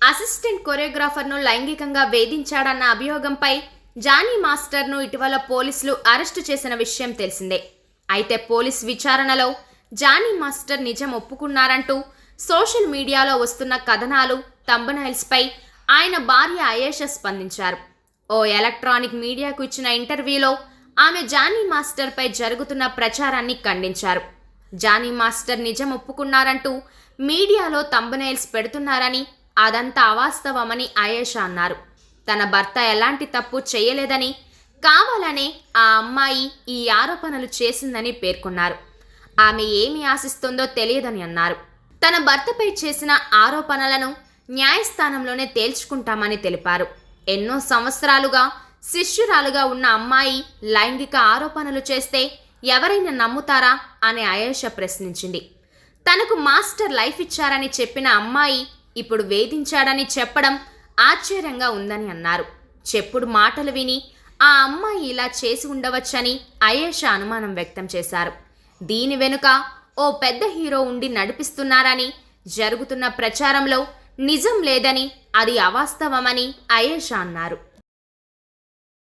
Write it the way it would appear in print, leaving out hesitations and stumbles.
Assistant కొరియోగ్రాఫర్ను లైంగికంగా వేధించాడన్న అభియోగంపై Johnny మాస్టర్ను ఇటీవల పోలీసులు అరెస్టు చేసిన విషయం తెలిసిందే. అయితే పోలీస్ విచారణలో జానీ మాస్టర్ నిజం ఒప్పుకున్నారంటూ సోషల్ మీడియాలో వస్తున్న కథనాలు, థంబ్నెయిల్స్పై ఆయన భార్య అయేషా స్పందించారు. ఓ ఎలక్ట్రానిక్ మీడియాకు ఇచ్చిన ఇంటర్వ్యూలో ఆమె జానీ మాస్టర్పై జరుగుతున్న ప్రచారాన్ని ఖండించారు. జానీ మాస్టర్ నిజం ఒప్పుకున్నారంటూ మీడియాలో థంబ్నెయిల్స్ పెడుతున్నారని, అదంతా అవాస్తవమని అయేషా అన్నారు. తన భర్త ఎలాంటి తప్పు చేయలేదని, కావాలనే ఆ అమ్మాయి ఈ ఆరోపణలు చేసిందని పేర్కొన్నారు. ఆమె ఏమి ఆశిస్తుందో తెలియదని అన్నారు. తన భర్తపై చేసిన ఆరోపణలను న్యాయస్థానంలోనే తేల్చుకుంటామని తెలిపారు. ఎన్నో సంవత్సరాలుగా శిష్యురాలుగా ఉన్న అమ్మాయి లైంగిక ఆరోపణలు చేస్తే ఎవరైనా నమ్ముతారా అని అయేషా ప్రశ్నించింది. తనకు మాస్టర్ లైఫ్ ఇచ్చారని చెప్పిన అమ్మాయి ఇప్పుడు వేధించాడని చెప్పడం ఆశ్చర్యంగా ఉందని అన్నారు. చెప్పుడు మాటలు విని ఆ అమ్మాయి ఇలా చేసి ఉండవచ్చని అయేషా అనుమానం వ్యక్తం చేశారు. దీని వెనుక ఓ పెద్ద హీరో ఉండి నడిపిస్తున్నారని, జరుగుతున్న ప్రచారంలో నిజం లేదని, అది అవాస్తవమని అయేషా అన్నారు.